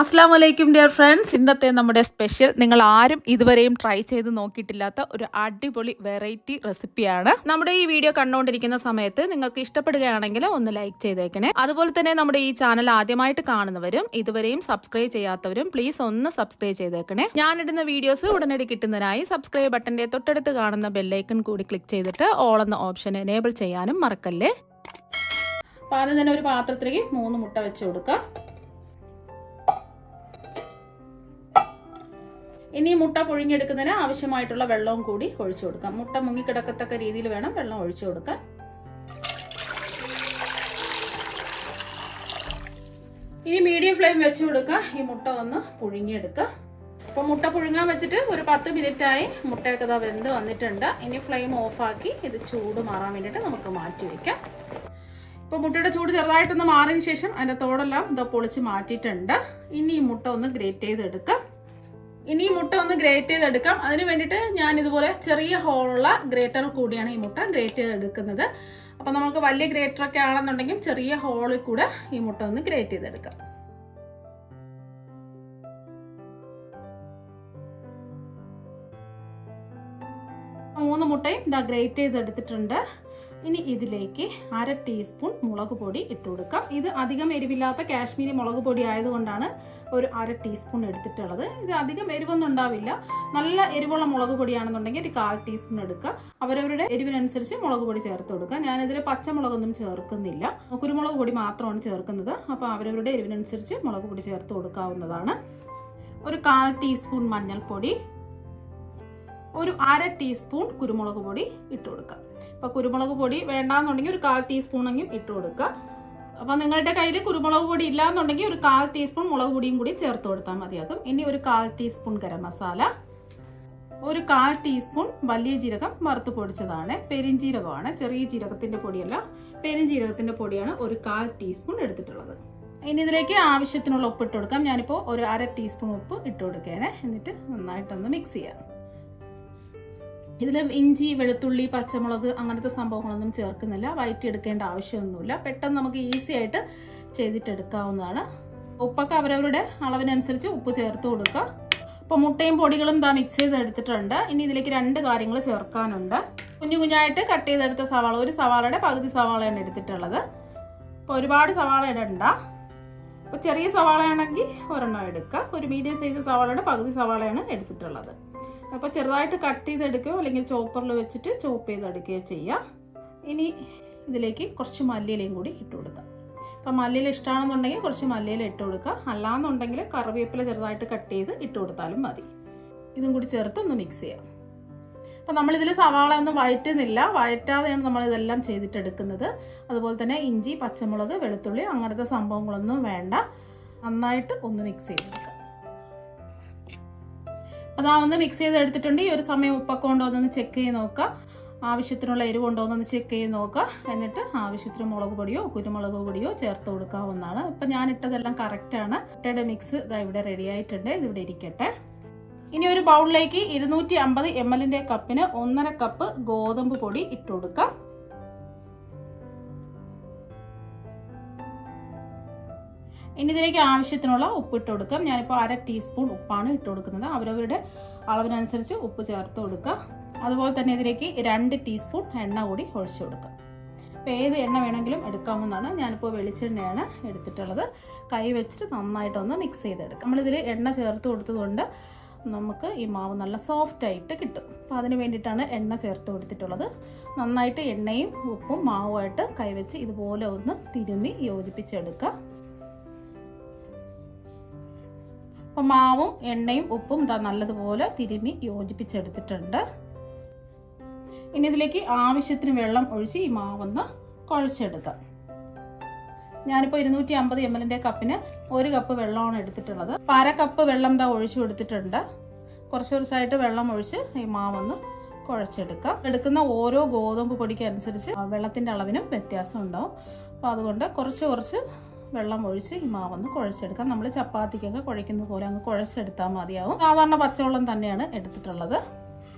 അസ്സാം വലൈക്കും dear friends. ഇന്നത്തെ നമ്മുടെ സ്പെഷ്യൽ നിങ്ങൾ ആരും ഇതുവരെയും ട്രൈ ചെയ്ത് നോക്കിയിട്ടില്ലാത്ത ഒരു അടിപൊളി വെറൈറ്റി റെസിപ്പിയാണ്. നമ്മുടെ ഈ വീഡിയോ കണ്ടുകൊണ്ടിരിക്കുന്ന സമയത്ത് നിങ്ങൾക്ക് ഇഷ്ടപ്പെടുകയാണെങ്കിൽ ഒന്ന് ലൈക്ക് ചെയ്തേക്കണേ. അതുപോലെ തന്നെ നമ്മുടെ ഈ ചാനൽ ആദ്യമായിട്ട് കാണുന്നവരും ഇതുവരെയും സബ്സ്ക്രൈബ് ചെയ്യാത്തവരും പ്ലീസ് ഒന്ന് സബ്സ്ക്രൈബ് ചെയ്തേക്കണേ. ഞാനിടുന്ന വീഡിയോസ് ഉടനടി കിട്ടുന്നതിനായി സബ്സ്ക്രൈബ് ബട്ടന്റെ തൊട്ടടുത്ത് കാണുന്ന ബെല്ലൈക്കൺ കൂടി ക്ലിക്ക് ചെയ്തിട്ട് ഓൾ എന്ന ഓപ്ഷൻ എനേബിൾ ചെയ്യാനും മറക്കല്ലേ. അപ്പോൾ ആദ്യം തന്നെ ഒരു പാത്രത്തിലേക്ക് 3 മുട്ട വെച്ച് കൊടുക്കാം. ഇനി മുട്ട പുഴുങ്ങിയെടുക്കുന്നതിന് ആവശ്യമായിട്ടുള്ള വെള്ളവും കൂടി ഒഴിച്ചു കൊടുക്കാം. മുട്ട മുങ്ങിക്കിടക്കത്തക്ക രീതിയിൽ വേണം വെള്ളം ഒഴിച്ചു കൊടുക്കാൻ. ഇനി മീഡിയം ഫ്ലെയിം വെച്ച് കൊടുക്കുക. ഈ മുട്ട ഒന്ന് പുഴുങ്ങിയെടുക്കുക. അപ്പോൾ മുട്ട പുഴുങ്ങാൻ വെച്ചിട്ട് ഒരു 10 മിനിറ്റായി. മുട്ടയൊക്കെ വെന്ത് വന്നിട്ടുണ്ട്. ഇനി ഫ്ലെയിം ഓഫാക്കി ഇത് ചൂട് മാറാൻ വേണ്ടിയിട്ട് നമുക്ക് മാറ്റി വയ്ക്കാം. ഇപ്പോൾ മുട്ടയുടെ ചൂട് ചെറുതായിട്ടൊന്ന് മാറിയതിന് ശേഷം അതിൻ്റെ തോടെല്ലാം പൊളിച്ച് മാറ്റിയിട്ടുണ്ട്. ഇനി ഈ മുട്ട ഒന്ന് ഗ്രേറ്റ് ചെയ്തെടുക്കാം. ഇനി ഈ മുട്ട ഒന്ന് ഗ്രേറ്റ് ചെയ്തെടുക്കാം. അതിന് വേണ്ടിയിട്ട് ഞാൻ ഇതുപോലെ ചെറിയ ഹോളുള്ള ഗ്രേറ്റർ കൂടിയാണ് ഈ മുട്ട ഗ്രേറ്റ് ചെയ്തെടുക്കുന്നത്. അപ്പം നമുക്ക് വലിയ ഗ്രേറ്ററൊക്കെ ആണെന്നുണ്ടെങ്കിൽ ചെറിയ ഹോളിൽ കൂടെ ഈ മുട്ട ഒന്ന് ഗ്രേറ്റ് ചെയ്തെടുക്കാം. മൂന്ന് മുട്ടയും ഇതാ ഗ്രേറ്റ് ചെയ്തെടുത്തിട്ടുണ്ട്. ഇനി ഇതിലേക്ക് 1/2 ടീസ്പൂൺ മുളക് പൊടി ഇട്ട് കൊടുക്കാം. ഇത് അധികം എരിവില്ലാത്ത കാശ്മീരി മുളക് പൊടി ആയതുകൊണ്ടാണ് ഒരു 1/2 ടീസ്പൂൺ എടുത്തിട്ടുള്ളത്. ഇത് അധികം എരിവൊന്നും ഉണ്ടാവില്ല. നല്ല എരിവുള്ള മുളക് പൊടിയാണെന്നുണ്ടെങ്കിൽ ഒരു 1/4 ടീസ്പൂൺ എടുക്കുക. അവരവരുടെ എരിവിനനുസരിച്ച് മുളക് പൊടി ചേർത്ത് കൊടുക്കുക. ഞാനിതിൽ പച്ചമുളകൊന്നും ചേർക്കുന്നില്ല, കുരുമുളക് പൊടി മാത്രമാണ് ചേർക്കുന്നത്. അപ്പോൾ അവരവരുടെ എരിവിനനുസരിച്ച് മുളക് പൊടി ചേർത്ത് കൊടുക്കാവുന്നതാണ്. ഒരു 1/4 ടീസ്പൂൺ മഞ്ഞൾപ്പൊടി, ഒരു 1/2 ടീസ്പൂൺ കുരുമുളക് പൊടി ഇട്ട് കൊടുക്കുക. അപ്പോൾ കുരുമുളക് പൊടി വേണ്ടാന്നുണ്ടെങ്കിൽ ഒരു 1/4 ടീസ്പൂണെങ്കിലും ഇട്ട് കൊടുക്കുക. അപ്പോൾ നിങ്ങളുടെ കയ്യിൽ കുരുമുളക് പൊടി ഇല്ലാന്നുണ്ടെങ്കിൽ ഒരു 1/4 ടീസ്പൂൺ മുളക് പൊടിയും കൂടി ചേർത്ത് കൊടുത്താൽ മതിയാകും. ഇനി ഒരു 1/4 ടീസ്പൂൺ ഗരം മസാല, ഒരു 1/4 ടീസ്പൂൺ വലിയ ജീരകം വറുത്ത് പൊടിച്ചതാണ്. പെരിഞ്ജീരകമാണ്, ചെറിയ ജീരകത്തിന്റെ പൊടിയല്ല, പെരിഞ്ജീരകത്തിന്റെ പൊടിയാണ് ഒരു 1/4 ടീസ്പൂൺ എടുത്തിട്ടുള്ളത്. ഇനി ഇതിലേക്ക് ആവശ്യത്തിനുള്ള ഉപ്പ് ഇട്ട് കൊടുക്കാം. ഞാനിപ്പോൾ ഒരു 1/2 ടീസ്പൂൺ ഉപ്പ് ഇട്ട് കൊടുക്കുകയാണ്. എന്നിട്ട് നന്നായിട്ടൊന്ന് മിക്സ് ചെയ്യാം. ഇതിൽ ഇഞ്ചി, വെളുത്തുള്ളി, പച്ചമുളക് അങ്ങനത്തെ സംഭവങ്ങളൊന്നും ചേർക്കുന്നില്ല. വഴറ്റിയെടുക്കേണ്ട ആവശ്യമൊന്നുമില്ല. പെട്ടെന്ന് നമുക്ക് ഈസി ആയിട്ട് ചെയ്തിട്ടെടുക്കാവുന്നതാണ്. ഉപ്പൊക്കെ അവരവരുടെ അളവിനനുസരിച്ച് ഉപ്പ് ചേർത്ത് കൊടുക്കുക. അപ്പോൾ മുട്ടയും പൊടികളും മിക്സ് ചെയ്തെടുത്തിട്ടുണ്ട്. ഇനി ഇതിലേക്ക് 2 കാര്യങ്ങൾ ചേർക്കാനുണ്ട്. കുഞ്ഞു കുഞ്ഞായിട്ട് കട്ട് ചെയ്തെടുത്ത സവാള, ഒരു സവാളയുടെ പകുതി സവാളയാണ് എടുത്തിട്ടുള്ളത്. അപ്പോൾ ഒരുപാട് സവാള ഇടണ്ട. അപ്പോൾ ചെറിയ സവാളയാണെങ്കിൽ ഒരെണ്ണം എടുക്കുക. ഒരു മീഡിയം സൈസ് സവാളയുടെ പകുതി സവാളയാണ് എടുത്തിട്ടുള്ളത്. അപ്പോൾ ചെറുതായിട്ട് കട്ട് ചെയ്തെടുക്കുകയോ അല്ലെങ്കിൽ ചോപ്പറിൽ വെച്ചിട്ട് ചോപ്പ് ചെയ്തെടുക്കുകയോ ചെയ്യാം. ഇനി ഇതിലേക്ക് കുറച്ച് മല്ലിയിലയും കൂടി ഇട്ട് കൊടുക്കാം. അപ്പോൾ മല്ലിയില ഇഷ്ടമാണെന്നുണ്ടെങ്കിൽ കുറച്ച് മല്ലിയില ഇട്ട് കൊടുക്കുക. അല്ലാന്നുണ്ടെങ്കിൽ കറിവേപ്പില ചെറുതായിട്ട് കട്ട് ചെയ്ത് ഇട്ട് കൊടുത്താലും മതി. ഇതും കൂടി ചേർത്ത് ഒന്ന് മിക്സ് ചെയ്യാം. അപ്പോൾ നമ്മളിതിൽ സവാള ഒന്നും വഴറ്റുന്നില്ല, വഴറ്റാതെയാണ് നമ്മളിതെല്ലാം ചെയ്തിട്ടെടുക്കുന്നത്. അതുപോലെ തന്നെ ഇഞ്ചി, പച്ചമുളക്, വെളുത്തുള്ളി അങ്ങനത്തെ സംഭവങ്ങളൊന്നും വേണ്ട. നന്നായിട്ട് ഒന്ന് മിക്സ് ചെയ്തെടുക്കാം. അതാ ഒന്ന് മിക്സ് ചെയ്തെടുത്തിട്ടുണ്ട്. ഈ ഒരു സമയം ഉപ്പൊക്കെ ഉണ്ടോ എന്നൊന്ന് ചെക്ക് ചെയ്ത് നോക്കുക. ആവശ്യത്തിനുള്ള എരിവുണ്ടോ എന്നൊന്ന് ചെക്ക് ചെയ്ത് നോക്കുക. എന്നിട്ട് ആവശ്യത്തിന് മുളക് പൊടിയോ കുരുമുളക് പൊടിയോ ചേർത്ത് കൊടുക്കാവുന്നതാണ്. ഇപ്പം ഞാൻ ഇട്ടതെല്ലാം കറക്റ്റാണ്. ഇട്ടയുടെ മിക്സ് ഇതാ ഇവിടെ റെഡി ആയിട്ടുണ്ട്. ഇതിവിടെ ഇരിക്കട്ടെ. ഇനി ഒരു ബൗളിലേക്ക് 250 ml കപ്പിന് 1.5 കപ്പ് ഗോതമ്പ് പൊടി ഇട്ട് കൊടുക്കാം. ഇനി ഇതിലേക്ക് ആവശ്യത്തിനുള്ള ഉപ്പ് ഇട്ട് കൊടുക്കാം. ഞാനിപ്പോൾ 1/2 ടീസ്പൂൺ ഉപ്പാണ് ഇട്ട് കൊടുക്കുന്നത്. അവരവരുടെ അളവിനനുസരിച്ച് ഉപ്പ് ചേർത്ത് കൊടുക്കുക. അതുപോലെ തന്നെ ഇതിലേക്ക് 2 ടീസ്പൂൺ എണ്ണ കൂടി ഒഴിച്ചു കൊടുക്കുക. അപ്പോൾ ഏത് എണ്ണ വേണമെങ്കിലും എടുക്കാവുന്നതാണ്. ഞാനിപ്പോൾ വെളിച്ചെണ്ണയാണ് എടുത്തിട്ടുള്ളത്. കൈ വെച്ചിട്ട് നന്നായിട്ടൊന്ന് മിക്സ് ചെയ്തെടുക്കാം. നമ്മളിതിൽ എണ്ണ ചേർത്ത് കൊടുത്തതുകൊണ്ട് നമുക്ക് ഈ മാവ് നല്ല സോഫ്റ്റായിട്ട് കിട്ടും. അപ്പോൾ അതിന് വേണ്ടിയിട്ടാണ് എണ്ണ ചേർത്ത് കൊടുത്തിട്ടുള്ളത്. നന്നായിട്ട് എണ്ണയും ഉപ്പും മാവുമായിട്ട് കൈവച്ച് ഇതുപോലെ ഒന്ന് തിരുമ്മി യോജിപ്പിച്ചെടുക്കുക. അപ്പോൾ മാവും എണ്ണയും ഉപ്പും നല്ലതുപോലെ തിരുമ്മി യോജിപ്പിച്ചെടുത്തിട്ടുണ്ട്. ഇനി ഇതിലേക്ക് ആവശ്യത്തിന് വെള്ളം ഒഴിച്ച് ഈ മാവൊന്ന് കുഴച്ചെടുക്കാം. ഞാനിപ്പോൾ 250 ml കപ്പിന് 1 കപ്പ് വെള്ളമാണ് എടുത്തിട്ടുള്ളത്. 1/2 കപ്പ് വെള്ളം ഒഴിച്ചു കൊടുത്തിട്ടുണ്ട്. കുറച്ച് കുറച്ചായിട്ട് വെള്ളം ഒഴിച്ച് ഈ മാവൊന്ന് കുഴച്ചെടുക്കാം. എടുക്കുന്ന ഓരോ ഗോതമ്പ് പൊടിക്ക് അനുസരിച്ച് വെള്ളത്തിൻ്റെ അളവിനും വ്യത്യാസം ഉണ്ടാവും. അപ്പോൾ അതുകൊണ്ട് കുറച്ച് വെള്ളം ഒഴിച്ച് ഈ മാവൊന്ന് കുഴച്ചെടുക്കാം. നമ്മൾ ചപ്പാത്തിക്കൊക്കെ കുഴയ്ക്കുന്ന പോലെ അങ്ങ് കുഴച്ചെടുത്താൽ മതിയാവും. സാധാരണ പച്ചവെള്ളം തന്നെയാണ് എടുത്തിട്ടുള്ളത്.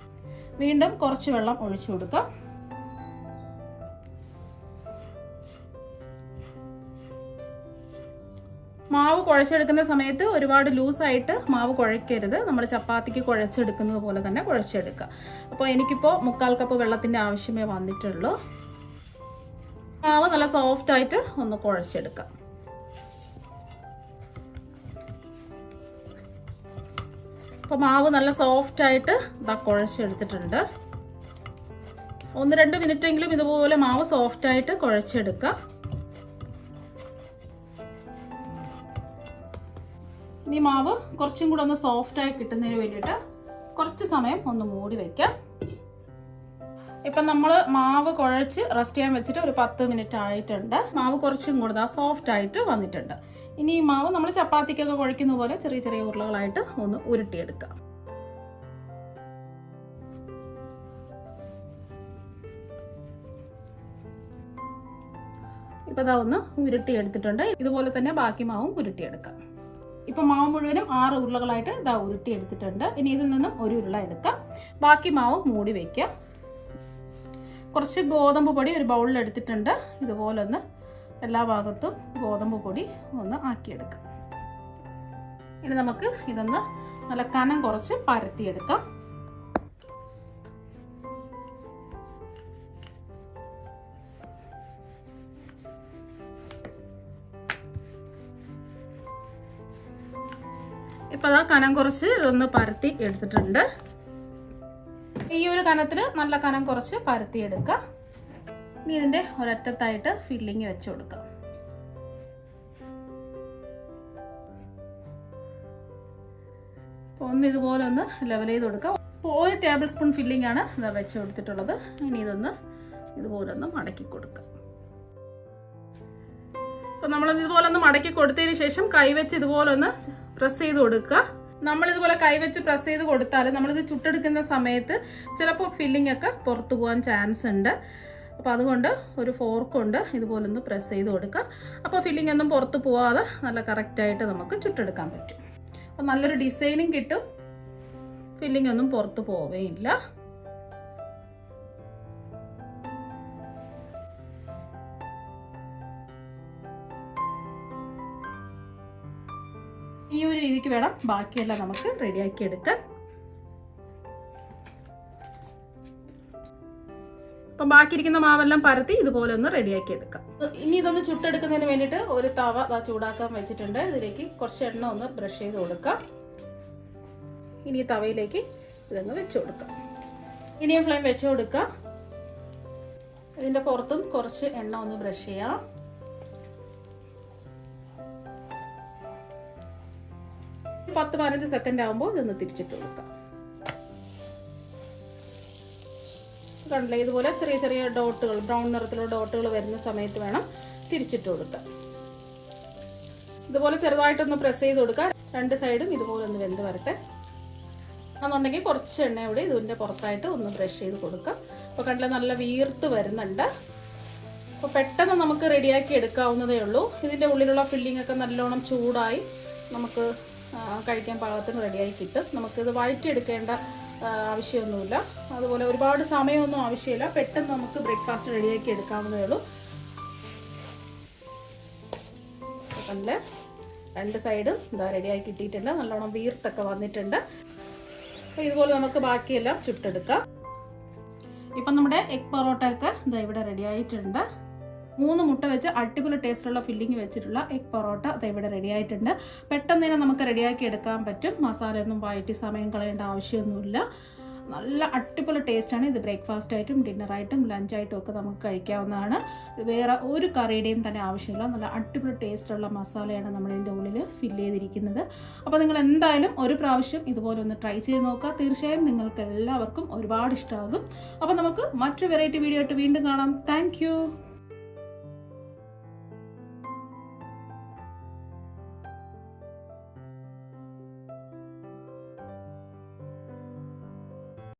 വീണ്ടും കുറച്ച് വെള്ളം ഒഴിച്ചു കൊടുക്കാം. മാവ് കുഴച്ചെടുക്കുന്ന സമയത്ത് ഒരുപാട് ലൂസായിട്ട് മാവ് കുഴക്കരുത്. നമ്മൾ ചപ്പാത്തിക്ക് കുഴച്ചെടുക്കുന്നത് പോലെ തന്നെ കുഴച്ചെടുക്കുക. അപ്പോൾ എനിക്കിപ്പോൾ 3/4 കപ്പ് വെള്ളത്തിൻ്റെ ആവശ്യമേ വന്നിട്ടുള്ളൂ. മാവ് നല്ല സോഫ്റ്റായിട്ട് ഒന്ന് കുഴച്ചെടുക്കാം. അപ്പോൾ മാവ് നല്ല സോഫ്റ്റായിട്ട് ഇതാ കുഴച്ചെടുത്തിട്ടുണ്ട്. 1-2 മിനിറ്റെങ്കിലും ഇതുപോലെ മാവ് സോഫ്റ്റായിട്ട് കുഴച്ചെടുക്കുക. ഇനി മാവ് കുറച്ചും കൂടെ ഒന്ന് സോഫ്റ്റായി കിട്ടുന്നതിന് വേണ്ടിയിട്ട് കുറച്ച് സമയം ഒന്ന് മൂടി വയ്ക്കാം. ഇപ്പം നമ്മൾ മാവ് കുഴച്ച് റെസ്റ്റ് ചെയ്യാൻ വെച്ചിട്ട് ഒരു 10 മിനിറ്റ് ആയിട്ടുണ്ട്. മാവ് കുറച്ചും കൂടെ സോഫ്റ്റ് ആയിട്ട് വന്നിട്ടുണ്ട്. ഇനി ഈ മാവ് നമ്മൾ ചപ്പാത്തിക്കൊക്കെ കുഴയ്ക്കുന്ന പോലെ ചെറിയ ചെറിയ ഉരുളകളായിട്ട് ഒന്ന് ഉരുട്ടിയെടുക്കാം. ഇപ്പം ഇതാ ഒന്ന് ഉരുട്ടിയെടുത്തിട്ടുണ്ട്. ഇതുപോലെ തന്നെ ബാക്കി മാവും ഉരുട്ടിയെടുക്കാം. ഇപ്പം മാവ് മുഴുവനും 6 ഉരുളകളായിട്ട് ഇതാ ഉരുട്ടിയെടുത്തിട്ടുണ്ട്. ഇനി ഇതിൽ നിന്നും ഒരു ഉരുള എടുക്കാം. ബാക്കി മാവ് മൂടി വയ്ക്കാം. കുറച്ച് ഗോതമ്പ് പൊടി ഒരു ബൗളിൽ എടുത്തിട്ടുണ്ട്. ഇതുപോലെ ഒന്ന് എല്ലാ ഭാഗത്തും ഗോതമ്പ് പൊടി ഒന്ന് ആക്കിയെടുക്കാം. ഇനി നമുക്ക് ഇതൊന്ന് നല്ല കനം കുറച്ച് പരത്തിയെടുക്കാം. ഇപ്പം അതാ കനം കുറച്ച് ഇതൊന്ന് പരത്തി എടുത്തിട്ടുണ്ട്. ഈ ഒരു കനത്തിൽ നല്ല കനം കുറച്ച് പരത്തിയെടുക്കാം. ഇനി ഇതിൻ്റെ ഒരറ്റത്തായിട്ട് ഫില്ലിങ് വെച്ച് കൊടുക്കാം. ഒന്ന് ഇതുപോലെ ഒന്ന് ലെവൽ ചെയ്ത് കൊടുക്കാം. 1 ടേബിൾ സ്പൂൺ ഫില്ലിംഗ് ആണ് ഇതാ വെച്ച് കൊടുത്തിട്ടുള്ളത്. ഇനി ഇതൊന്ന് ഇതുപോലെ ഒന്ന് മടക്കി കൊടുക്കാം. അപ്പം നമ്മൾ ഇതുപോലെ ഒന്ന് മടക്കി കൊടുത്തതിന് ശേഷം കൈവച്ച് ഇതുപോലെ ഒന്ന് പ്രസ് ചെയ്ത് കൊടുക്കുക. നമ്മളിതുപോലെ കൈവച്ച് പ്രസ് ചെയ്ത് കൊടുത്താൽ നമ്മളിത് ചുട്ടെടുക്കുന്ന സമയത്ത് ചിലപ്പോൾ ഫില്ലിംഗ് ഒക്കെ പുറത്തു പോകാൻ ചാൻസ് ഉണ്ട്. അപ്പോൾ അതുകൊണ്ട് ഒരു ഫോർക്ക് കൊണ്ട് ഇതുപോലെ ഒന്ന് പ്രസ് ചെയ്ത് കൊടുക്കുക. അപ്പോൾ ഫില്ലിംഗ് ഒന്നും പുറത്ത് പോവാതെ നല്ല കറക്റ്റായിട്ട് നമുക്ക് ചുട്ടെടുക്കാൻ പറ്റും. അപ്പോൾ നല്ലൊരു ഡിസൈനും കിട്ടും, ഫില്ലിംഗ് ഒന്നും പുറത്ത് പോവുകയില്ല. ഈ ഒരു രീതിക്ക് വേണം ബാക്കിയെല്ലാം നമുക്ക് റെഡിയാക്കി എടുക്കാൻ. അപ്പം ബാക്കിയിരിക്കുന്ന മാവെല്ലാം പരത്തി ഇതുപോലെ ഒന്ന് റെഡിയാക്കി എടുക്കാം. ഇനി ഇതൊന്ന് ചുട്ടെടുക്കുന്നതിന് വേണ്ടിയിട്ട് ഒരു തവ ചൂടാക്കാൻ വെച്ചിട്ടുണ്ട്. ഇതിലേക്ക് കുറച്ച് എണ്ണ ഒന്ന് ബ്രഷ് ചെയ്ത് കൊടുക്കാം. ഇനി ഈ തവയിലേക്ക് ഇതൊന്ന് വെച്ച് കൊടുക്കാം. ഇനിയും ഫ്ലെയിം വെച്ച് കൊടുക്കാം. ഇതിൻ്റെ പുറത്തും കുറച്ച് എണ്ണ ഒന്ന് ബ്രഷ് ചെയ്യാം. ഒരു 10-15 സെക്കൻഡ് ആകുമ്പോൾ ഇതൊന്ന് തിരിച്ചിട്ട് കൊടുക്കാം. കണ്ടില്ലേ, ഇതുപോലെ ചെറിയ ചെറിയ ഡോട്ടുകൾ, ബ്രൗൺ നിറത്തിലുള്ള ഡോട്ടുകൾ വരുന്ന സമയത്ത് വേണം തിരിച്ചിട്ട് കൊടുക്കാം. ഇതുപോലെ ചെറുതായിട്ടൊന്ന് പ്രസ് ചെയ്ത് കൊടുക്കാം. 2 സൈഡും ഇതുപോലെ ഒന്ന് വെന്ത് വരട്ടെ. എന്നുണ്ടെങ്കിൽ കുറച്ച് എണ്ണ ഇവിടെ ഇതിൻ്റെ പുറത്തായിട്ട് ഒന്ന് ബ്രഷ് ചെയ്ത് കൊടുക്കാം. അപ്പോൾ കണ്ടില്ലേ, നല്ല വീർത്ത് വരുന്നുണ്ട്. അപ്പോൾ പെട്ടെന്ന് നമുക്ക് റെഡിയാക്കി എടുക്കാവുന്നതേ ഉള്ളൂ. ഇതിൻ്റെ ഉള്ളിലുള്ള ഫില്ലിംഗ് ഒക്കെ നല്ലോണം ചൂടായി നമുക്ക് കഴിക്കാൻ പാകത്തിന് റെഡിയായി കിട്ടും. നമുക്കിത് വഴറ്റിയെടുക്കേണ്ട ആവശ്യമൊന്നുമില്ല. അതുപോലെ ഒരുപാട് സമയമൊന്നും ആവശ്യമില്ല. പെട്ടെന്ന് നമുക്ക് ബ്രേക്ക്ഫാസ്റ്റ് റെഡിയാക്കി എടുക്കാവുന്നതേ ഉള്ളൂ. കണ്ടില്ലേ, 2 സൈഡും ഇതാ റെഡിയാക്കി കിട്ടിയിട്ടുണ്ട്. നല്ലോണം വീർത്തൊക്കെ വന്നിട്ടുണ്ട്. അപ്പോൾ ഇതുപോലെ നമുക്ക് ബാക്കിയെല്ലാം ചുട്ടെടുക്കാം. ഇപ്പം നമ്മുടെ എഗ് പൊറോട്ട ഒക്കെ ഇതാ ഇവിടെ റെഡി ആയിട്ടുണ്ട്. 3 മുട്ട വെച്ച് അടിപൊളി ടേസ്റ്റുള്ള ഫില്ലിങ് വെച്ചിട്ടുള്ള എഗ് പൊറോട്ട അത് ഇവിടെ റെഡി ആയിട്ടുണ്ട്. പെട്ടെന്ന് തന്നെ നമുക്ക് റെഡിയാക്കി എടുക്കാൻ പറ്റും. മസാലയൊന്നും വഴറ്റി സമയം കളയേണ്ട ആവശ്യമൊന്നുമില്ല. നല്ല അടിപൊളി ടേസ്റ്റാണ്. ഇത് ബ്രേക്ക്ഫാസ്റ്റ് ആയിട്ടും ഡിന്നറായിട്ടും ലഞ്ചായിട്ടും ഒക്കെ നമുക്ക് കഴിക്കാവുന്നതാണ്. വേറെ ഒരു കറിയുടെയും തന്നെ ആവശ്യമില്ല. നല്ല അടിപൊളി ടേസ്റ്റുള്ള മസാലയാണ് നമ്മളിതിൻ്റെ ഉള്ളിൽ ഫില്ല് ചെയ്തിരിക്കുന്നത്. അപ്പോൾ നിങ്ങൾ എന്തായാലും ഒരു പ്രാവശ്യം ഇതുപോലെ ഒന്ന് ട്രൈ ചെയ്ത് നോക്കുക. തീർച്ചയായും നിങ്ങൾക്ക് എല്ലാവർക്കും ഒരുപാട് ഇഷ്ടമാകും. അപ്പോൾ നമുക്ക് മറ്റൊരു വെറൈറ്റി വീഡിയോ ആയിട്ട് വീണ്ടും കാണാം. താങ്ക്